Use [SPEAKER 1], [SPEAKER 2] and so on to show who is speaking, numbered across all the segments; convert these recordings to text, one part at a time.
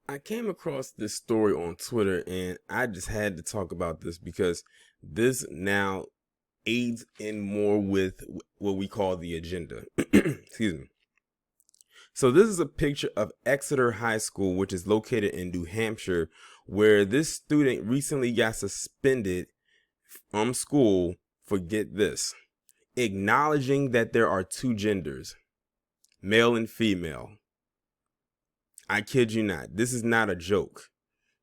[SPEAKER 1] I came across this story on Twitter and I just had to talk about this because this now aids in more with what we call the agenda. Excuse me. So this is a picture of Exeter High School, which is located in New Hampshire, where this student recently got suspended from school for, get this, acknowledging that there are two genders, male and female. I kid you not. This is not a joke.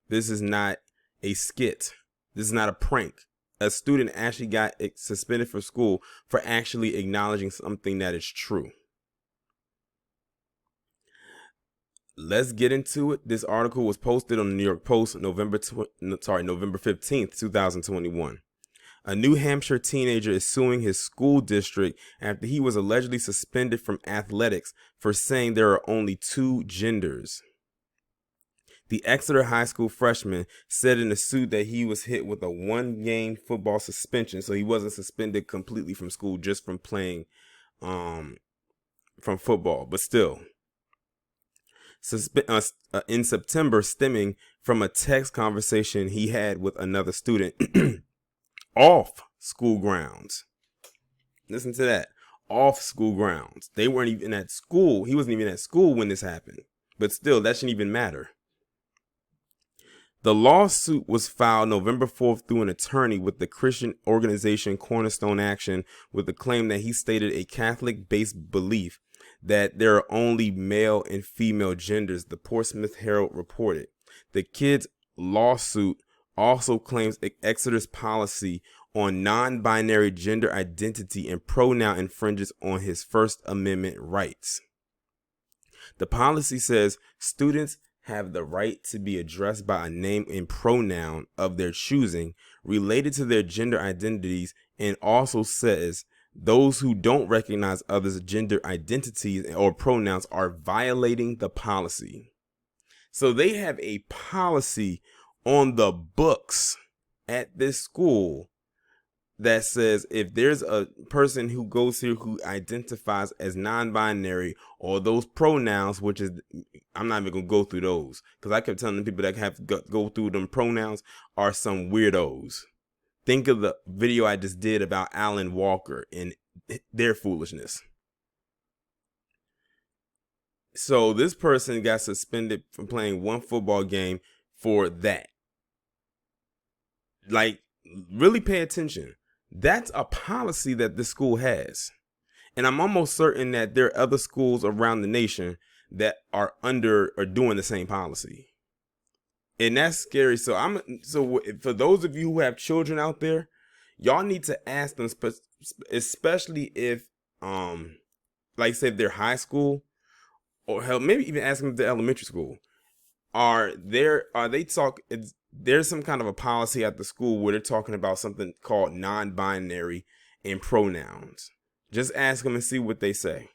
[SPEAKER 1] This is not a skit. This is not a prank. A student actually got suspended from school for actually acknowledging something that is true. Let's get into it. This article was posted on the New York Post November 15th, 2021. A New Hampshire teenager is suing his school district after he was allegedly suspended from athletics for saying there are only two genders. The Exeter High School freshman said in the suit that he was hit with a one-game football suspension, so he wasn't suspended completely from school, just from playing from football, but still. In September, stemming from a text conversation he had with another student off school grounds. Listen to that. Off school grounds. They weren't even at school. He wasn't even at school when this happened. But still, that shouldn't even matter. The lawsuit was filed November 4th through an attorney with the Christian organization Cornerstone Action, with the claim that he stated a Catholic-based belief that there are only male and female genders, the Portsmouth Herald reported. The kid's lawsuit also claims Exeter's policy on non-binary gender identity and pronoun infringes on his First Amendment rights. The policy says students have the right to be addressed by a name and pronoun of their choosing related to their gender identities, and also says those who don't recognize others' gender identities or pronouns are violating the policy. So they have a policy on the books at this school that says if there's a person who goes here who identifies as non-binary or those pronouns, which is, I'm not even going to go through those, because I kept telling the people that have to go through them pronouns are some weirdos. Think of the video I just did about Alan Walker and their foolishness. So this person got suspended from playing one football game for that. Like, really pay attention. That's a policy that this school has. And I'm almost certain that there are other schools around the nation that are under or doing the same policy. And that's scary. So for those of you who have children out there, y'all need to ask them, especially if, like say if they're high school, or hell, maybe even ask them if they're elementary school. There's some kind of a policy at the school where they're talking about something called non-binary and pronouns. Just ask them and see what they say.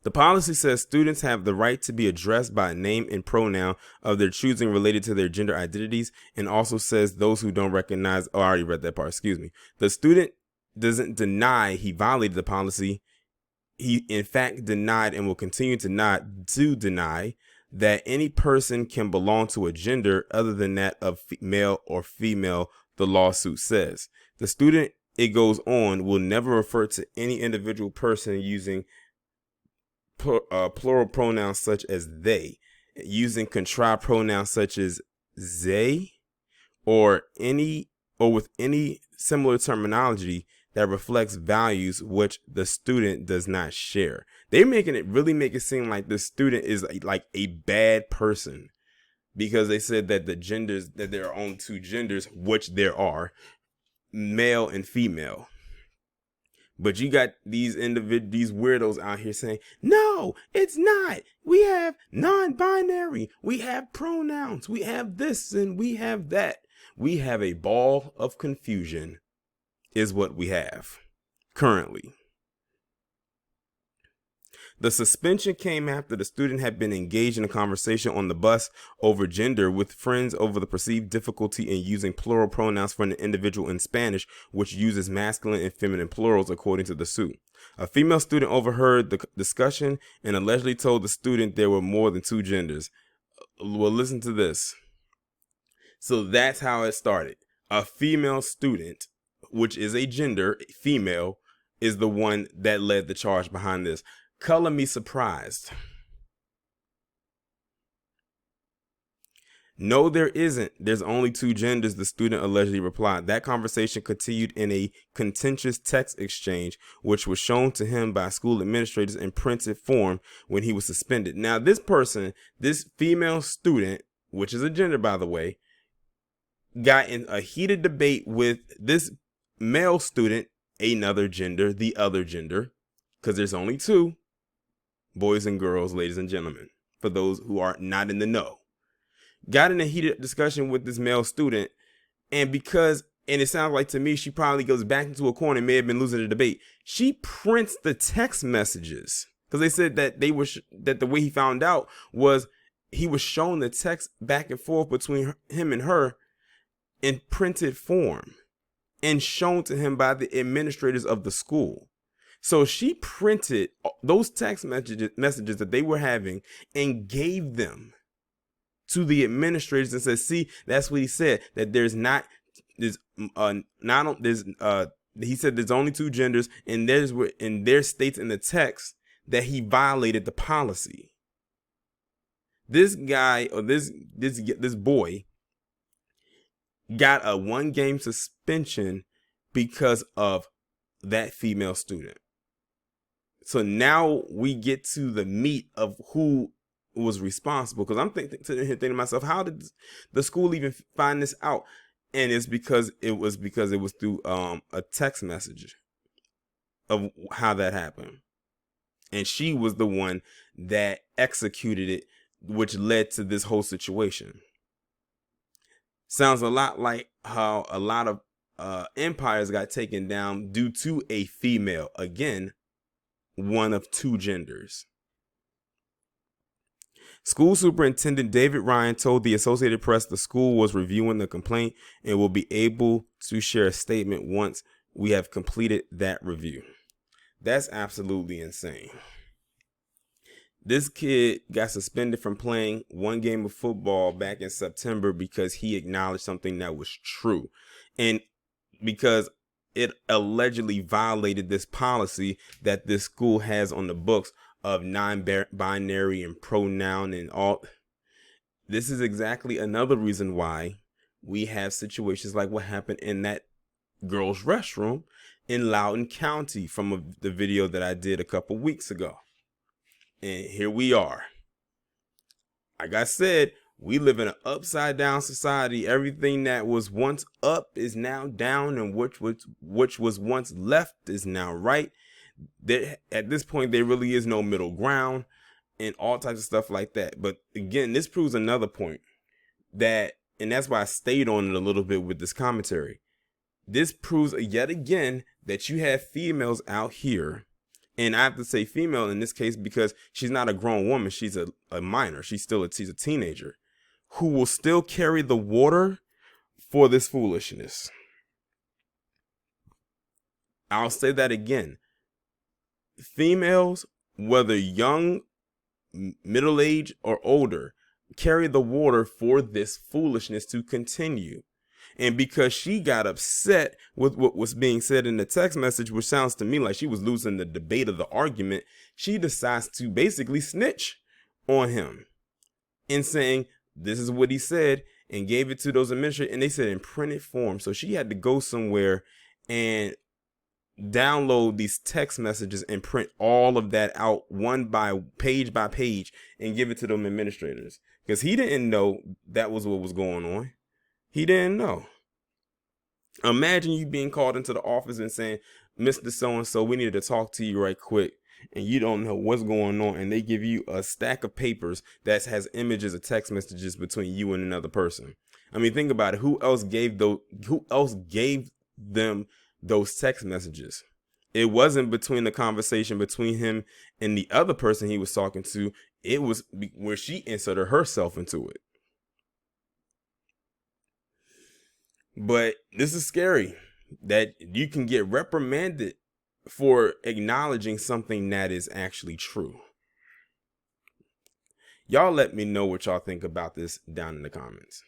[SPEAKER 1] The policy says students have the right to be addressed by a name and pronoun of their choosing related to their gender identities, and also says those who don't recognize, I already read that part, excuse me. The student doesn't deny he violated the policy. He in fact denied and will continue to deny that any person can belong to a gender other than that of male or female, the lawsuit says. The student, it goes on, will never refer to any individual person using plural pronouns such as they, using contrived pronouns such as they, or with any similar terminology that reflects values which the student does not share. They're really make it seem like the student is like a bad person, because they said that that there are only two genders, which there are, male and female. But you got these weirdos out here saying, no, it's not. We have non-binary. We have pronouns. We have this and we have that. We have a ball of confusion is what we have currently. The suspension came after the student had been engaged in a conversation on the bus over gender with friends over the perceived difficulty in using plural pronouns for an individual in Spanish, which uses masculine and feminine plurals, according to the suit. A female student overheard the discussion and allegedly told the student there were more than two genders. Well, listen to this. So that's how it started. A female student, which is a gender, female, is the one that led the charge behind this. Color me surprised. No, there isn't. There's only two genders, the student allegedly replied. That conversation continued in a contentious text exchange, which was shown to him by school administrators in printed form when he was suspended. Now, this person, this female student, which is a gender, by the way, got in a heated debate with this male student, another gender, the other gender, because there's only two, boys and girls, ladies and gentlemen, for those who are not in the know. Got in a heated discussion with this male student, and it sounds like to me she probably goes back into a corner and may have been losing the debate. She prints the text messages because they said that that the way he found out was he was shown the text back and forth between him and her in printed form and shown to him by the administrators of the school. So she printed those text messages that they were having and gave them to the administrators and said, see, that's what he said, that he said there's only two genders, and there states in the text that he violated the policy. This guy, or this boy, got a 1-game suspension because of that female student. So now we get to the meat of who was responsible, because I'm thinking to myself, how did the school even find this out? And it's because it was through a text message of how that happened, and she was the one that executed it, which led to this whole situation. Sounds a lot like how a lot of empires got taken down due to a female, again, one of two genders. School Superintendent David Ryan told the Associated Press the school was reviewing the complaint and will be able to share a statement once we have completed that review. That's absolutely insane. This kid got suspended from playing 1 game of football back in September because he acknowledged something that was true, and because it allegedly violated this policy that this school has on the books of non-binary and pronoun and all. This is exactly another reason why we have situations like what happened in that girls' restroom in Loudoun County from the video that I did a couple weeks ago. And here we are. Like I said, we live in an upside down society. Everything that was once up is now down, and which was once left is now right. At this point, there really is no middle ground and all types of stuff like that. But again, this proves another point and that's why I stayed on it a little bit with this commentary. This proves yet again that you have females out here, and I have to say female in this case because she's not a grown woman. She's a minor. She's a teenager who will still carry the water for this foolishness. I'll say that again. Females, whether young, middle-aged, or older, carry the water for this foolishness to continue. And because she got upset with what was being said in the text message, which sounds to me like she was losing the debate of the argument, she decides to basically snitch on him and saying, this is what he said, and gave it to those administrators, and they said in printed form. So she had to go somewhere and download these text messages and print all of that out by page and give it to them administrators, because he didn't know that was what was going on. He didn't know. Imagine you being called into the office and saying, Mr. So-and-so, we need to talk to you right quick, and you don't know what's going on, and they give you a stack of papers that has images of text messages between you and another person. I mean, think about it. Who else gave them those text messages? It wasn't between the conversation between him and the other person he was talking to. It was where she inserted herself into it. But this is scary, that you can get reprimanded for acknowledging something that is actually true. Y'all let me know what y'all think about this down in the comments.